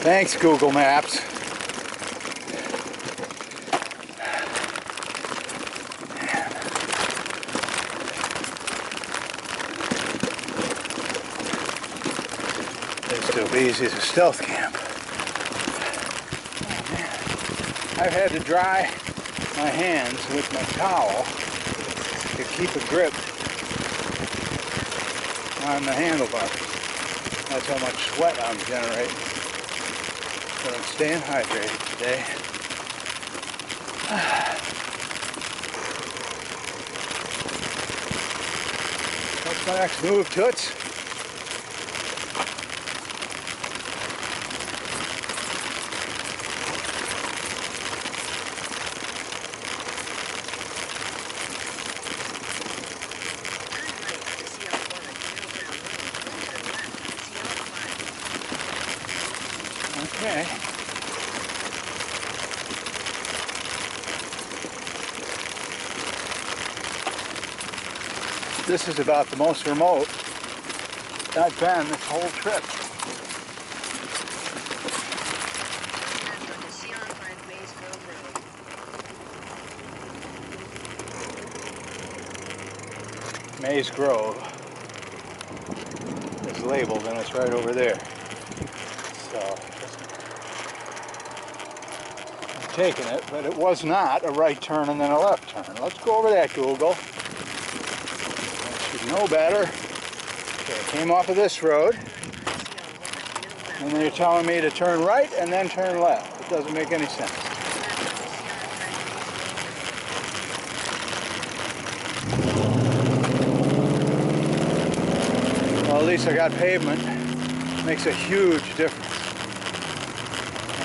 Thanks, Google Maps. This still easy as a stealth camp. Oh, man. I've had to dry my hands with my towel to keep a grip on the handlebar. That's how much sweat I'm generating. But I'm staying hydrated today. What's my next move, Toots? Okay. This is about the most remote I've been this whole trip. Maze Grove is labeled and it's right over there. So I'm taking it, but it was not a right turn and then a left turn. Let's go over that, Google. I should know better. Okay, I came off of this road, and then you're telling me to turn right and then turn left. It doesn't make any sense. Well, at least I got pavement. Makes a huge difference.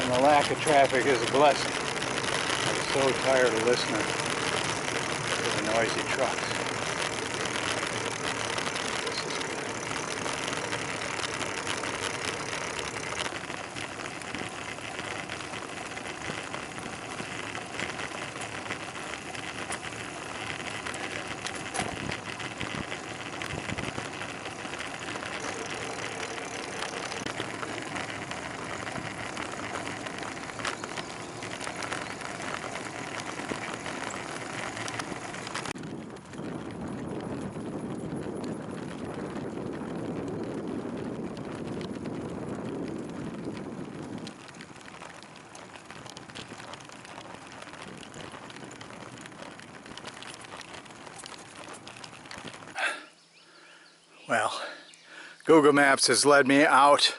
And the lack of traffic is a blessing. I'm so tired of listening to the noisy trucks. Well, Google Maps has led me out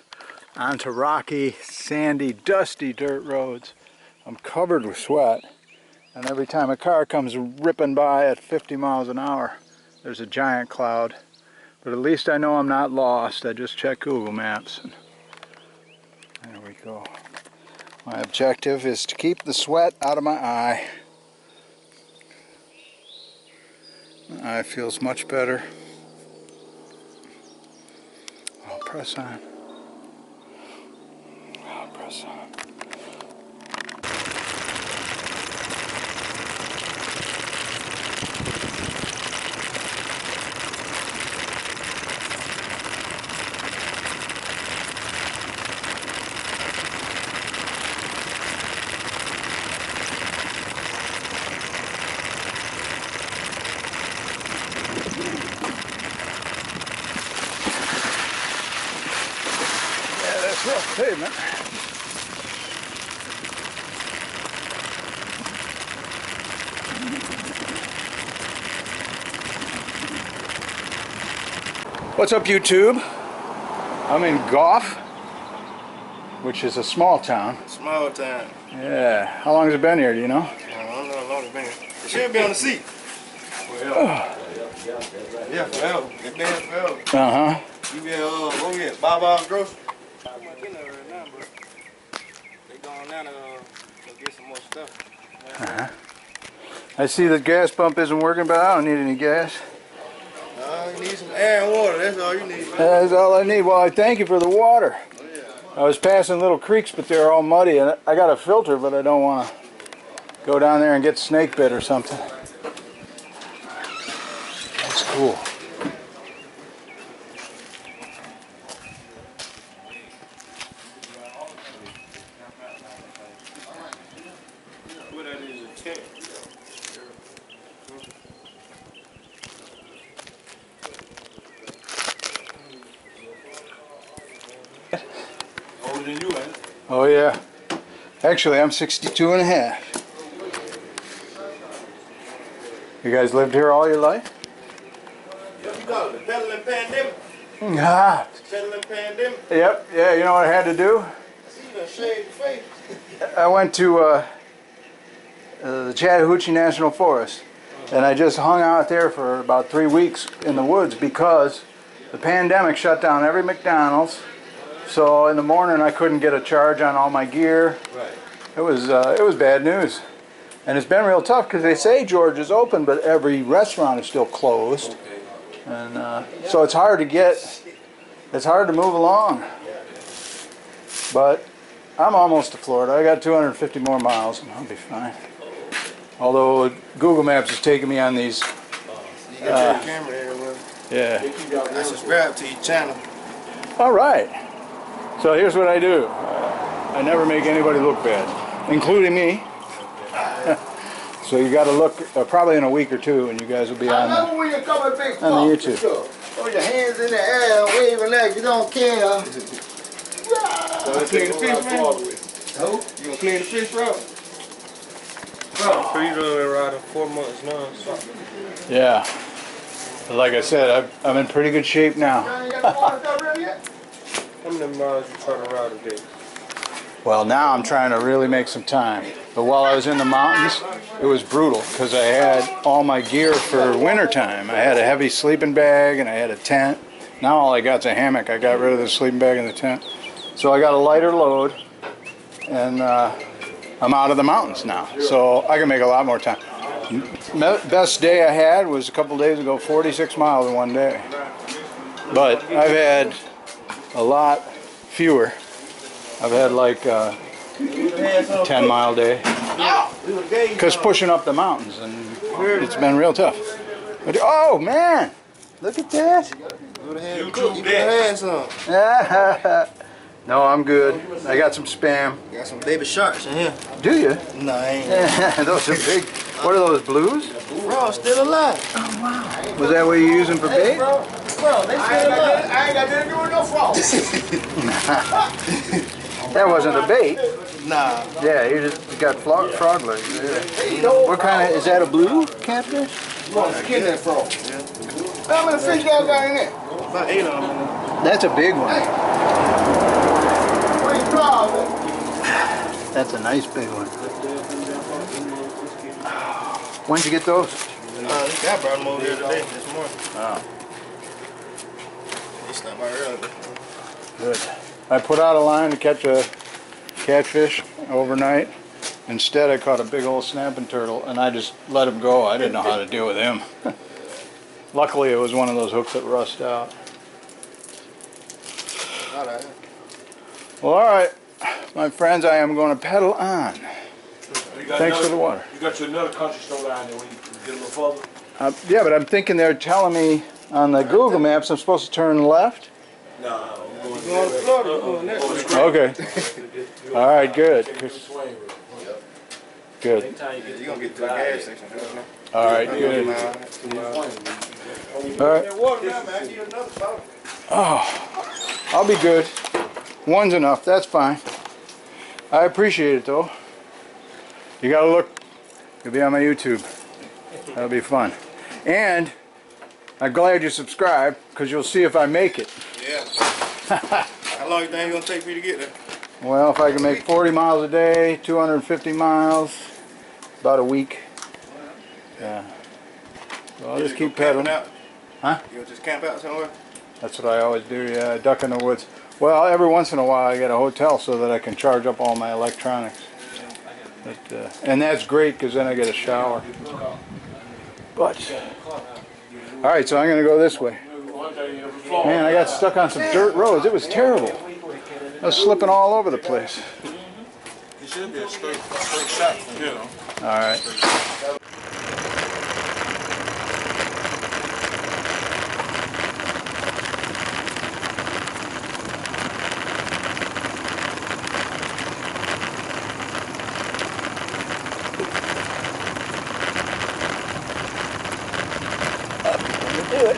onto rocky, sandy, dusty dirt roads. I'm covered with sweat, and every time a car comes ripping by at 50 miles an hour, there's a giant cloud. But at least I know I'm not lost. I just checked Google Maps. And there we go. My objective is to keep the sweat out of my eye. My eye feels much better. I'll press on. I'll press on. Rough pavement. What's up, YouTube? I'm in Goff, which is a small town. Small town. Yeah. How long has it been here, do you know? I don't know how long it's been here. It should be on the seat. Yeah, forever. It's been forever. Uh-huh. You been, what we get? Bob's Grocery? I'm not getting there right now, but they going down to go get some more stuff. Uh-huh. I see the gas pump isn't working, but I don't need any gas. You need some air and water. That's all you need. That's all I need. Well, I thank you for the water. Oh, yeah. I was passing little creeks, but they're all muddy, and I got a filter, but I don't want to go down there and get snake bit or something. That's cool. older than you, ain't it? Oh yeah. Actually, I'm 62 and a half. You guys lived here all your life? Yeah, you call it the peddling pandemic. Ah. Peddling pandemic. Yep. Yeah. You know what I had to do? I see you done shaved your face. I went to the Chattahoochee National Forest, and I just hung out there for about 3 weeks in the woods because the pandemic shut down every McDonald's. So in the morning I couldn't get a charge on all my gear. Right. It was bad news, and it's been real tough because they say George is open, but every restaurant is still closed, Okay. and so it's hard to get. It's hard to move along. But I'm almost to Florida. I got 250 more miles, and I'll be fine. Although Google Maps is taking me on these. You got your camera everywhere. Yeah. I subscribe to your channel. All right. So here's what I do. I never make anybody look bad, including me. So you got to look probably in a week or two, and you guys will be on the, when you come a big on the YouTube. Throw your hands in the air, waving like you don't care. You gonna clean the fish, man? No. You gonna clean the fish, bro? Bro, pretty good around 4 months now. So. Yeah. But like I said, I'm in pretty good shape now. You ain't got the water stuff ready yet? How many miles you trying to ride a day? Well, now I'm trying to really make some time. But while I was in the mountains, it was brutal because I had all my gear for wintertime. I had a heavy sleeping bag and I had a tent. Now all I got's a hammock. I got rid of the sleeping bag and the tent. So I got a lighter load, and I'm out of the mountains now. So I can make a lot more time. Best day I had was a couple days ago, 46 miles in one day. But I've had a lot fewer. I've had like a 10-mile day. Because pushing up the mountains, and it's been real tough. But, oh man, look at that. You had some. No, I'm good. I got some Spam. Got some baby sharks in here. Do you? No, I ain't. Those are big. What are those, blues? Bro, still alive. Oh wow. Was that what you're using for bait? Bro, they still alive. I ain't got nothing to do with no frog. That wasn't a bait. Nah. Yeah, you just got frog legs. Yeah. What kind of, is that a blue catfish? You want to skin that frog? Yeah. How many fish y'all got in there? About 8 of them. That's a big one. What are you proud of? That's a nice big one. When'd you get those? This guy brought them over here today, this morning. Oh. They stopped by early. Good. I put out a line to catch a catfish overnight. Instead, I caught a big old snapping turtle, and I just let him go. I didn't know how to deal with him. Luckily, it was one of those hooks that rust out. All right. Well, all right, my friends, I am going to pedal on. Thanks for the water. You got your another country store down there when you get a little further? Yeah, but I'm thinking they're telling me on the Google Maps I'm supposed to turn left. No. You going to Florida? You going there? Okay. All right, good. Good. You gonna get to the gas station? All right, good. All right. Water now, man. I need another bottle. Oh, I'll be good. One's enough. That's fine. I appreciate it, though. You gotta look. You'll be on my YouTube. That'll be fun. And I'm glad you subscribed, because you'll see if I make it. Yeah. How long you think it's gonna take me to get there? Well, if I can make 40 miles a day, 250 miles, about a week. Yeah. So I'll just keep pedaling. Out? Huh? You'll just camp out somewhere? That's what I always do, yeah. I duck in the woods. Well, every once in a while I get a hotel so that I can charge up all my electronics. But, and that's great because then I get a shower. But, all right, so I'm going to go this way. Man, I got stuck on some dirt roads. It was terrible. I was slipping all over the place. It should be a straight shot from here, though. All right. Do it.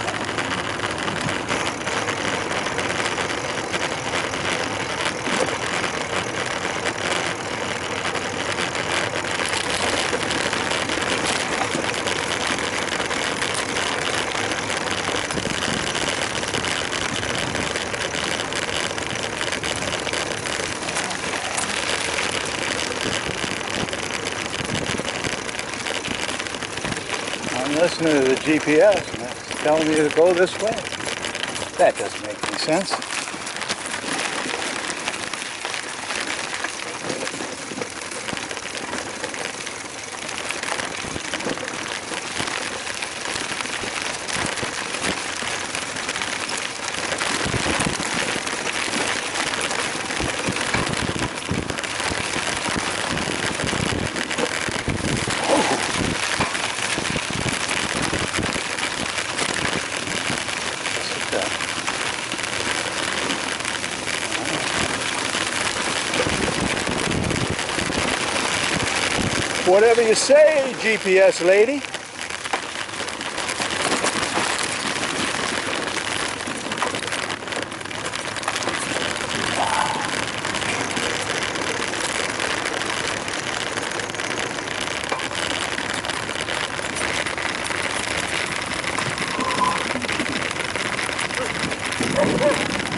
listening to the GPS and it's telling me to go this way. That doesn't make any sense. Whatever you say, GPS lady.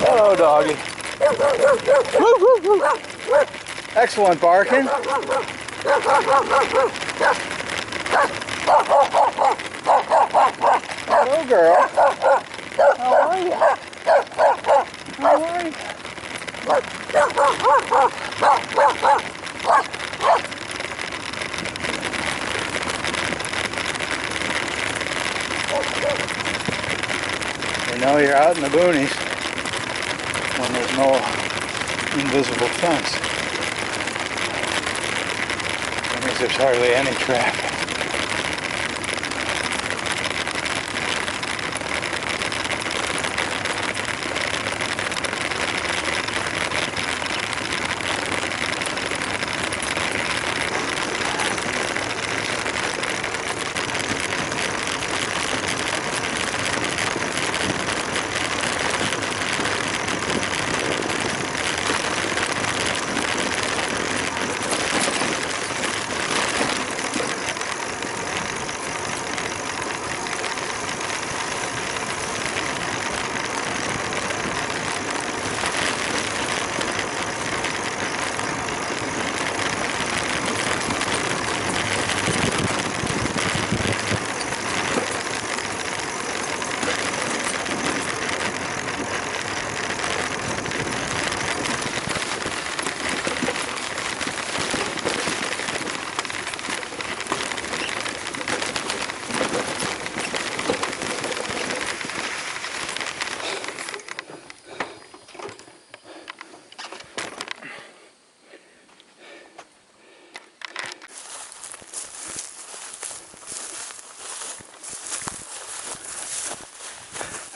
Hello, doggy. Excellent barking. Hello, girl. How are you? How are you? You know you're out in the boonies when there's no invisible fence. That means there's hardly any traffic.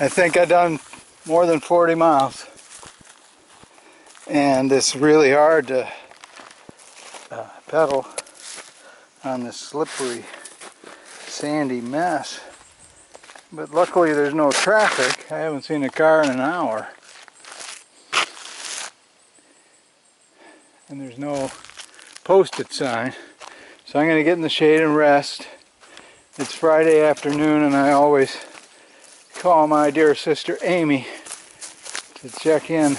I think I've done more than 40 miles. And it's really hard to pedal on this slippery, sandy mess. But luckily there's no traffic. I haven't seen a car in an hour. And there's no posted sign. So I'm going to get in the shade and rest. It's Friday afternoon and I always call my dear sister Amy to check in,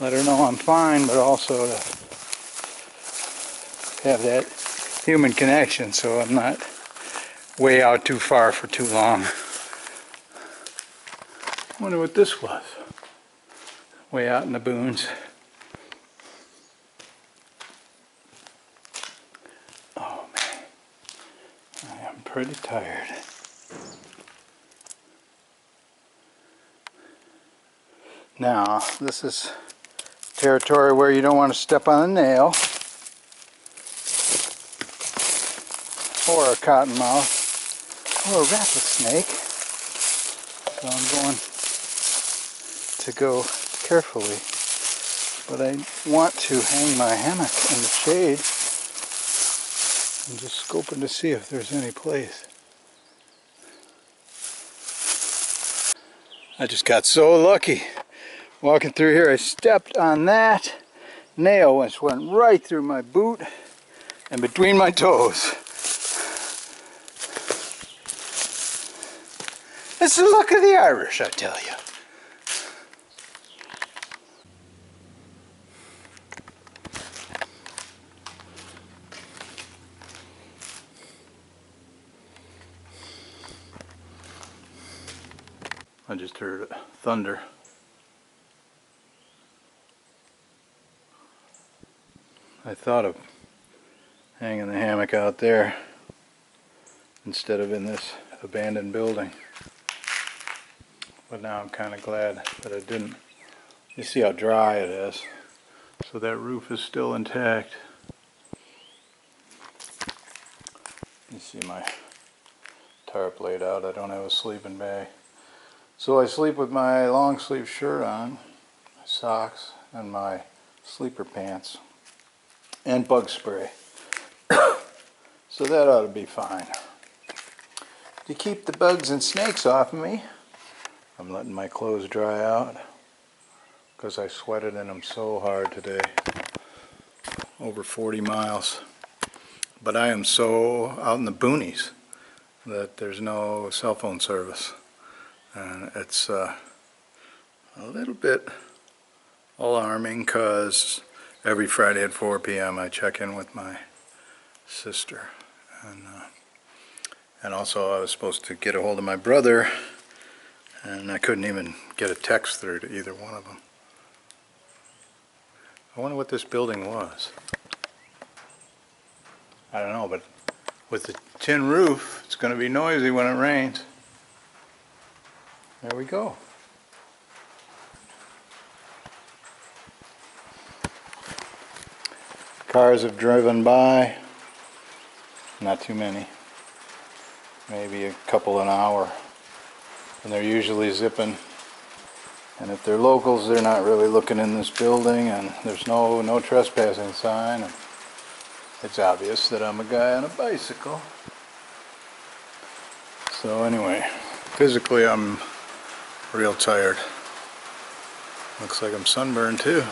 let her know I'm fine, but also to have that human connection so I'm not way out too far for too long. I wonder what this was. Way out in the boons. Oh man, I am pretty tired. Now, this is territory where you don't want to step on a nail or a cottonmouth or a rattlesnake. So I'm going to go carefully. But I want to hang my hammock in the shade. I'm just scoping to see if there's any place. I just got so lucky. Walking through here, I stepped on that nail which went right through my boot and between my toes. It's the luck of the Irish, I tell you. I just heard thunder. I thought of hanging the hammock out there instead of in this abandoned building. But now I'm kind of glad that I didn't. You see how dry it is. So that roof is still intact. You see my tarp laid out. I don't have a sleeping bag. So I sleep with my long sleeve shirt on, my socks, and my sleeper pants, and bug spray. So that ought to be fine. To keep the bugs and snakes off of me, I'm letting my clothes dry out because I sweated in them so hard today. Over 40 miles. But I am so out in the boonies that there's no cell phone service. And it's a little bit alarming because every Friday at 4 p.m. I check in with my sister. And also I was supposed to get a hold of my brother, and I couldn't even get a text through to either one of them. I wonder what this building was. I don't know, but with the tin roof, it's going to be noisy when it rains. There we go. Cars have driven by. Not too many. Maybe a couple an hour. And they're usually zipping. And if they're locals, they're not really looking in this building, and there's no trespassing sign. And it's obvious that I'm a guy on a bicycle. So anyway, physically I'm real tired. Looks like I'm sunburned too.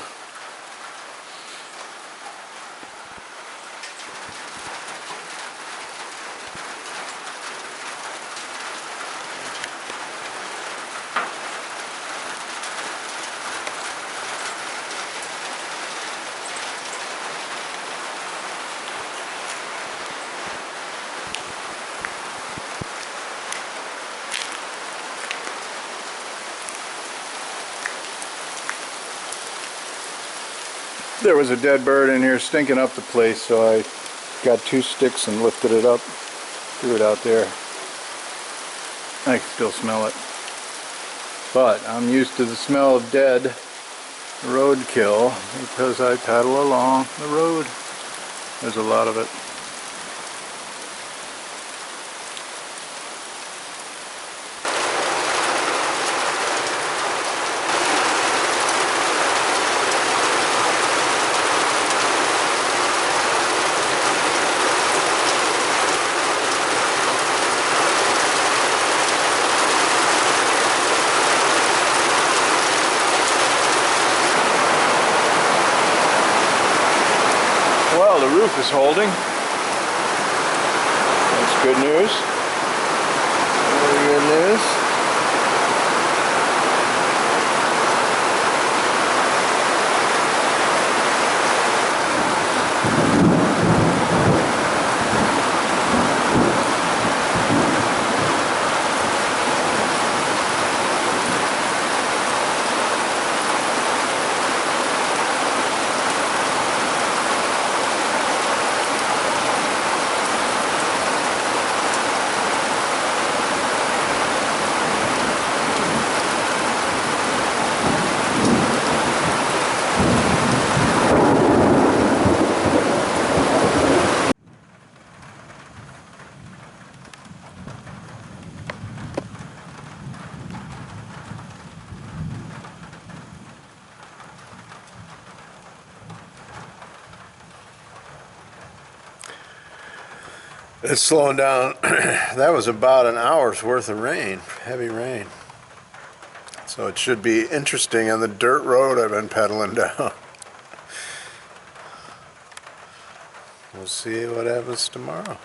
There was a dead bird in here stinking up the place, so I got 2 sticks and lifted it up, threw it out there. I can still smell it. But I'm used to the smell of dead roadkill because I paddle along the road. There's a lot of it. Well, the roof is holding. That's good news. Very good news. It's slowing down. That was about an hour's worth of rain, heavy rain. So it should be interesting on the dirt road I've been pedaling down. We'll see what happens tomorrow.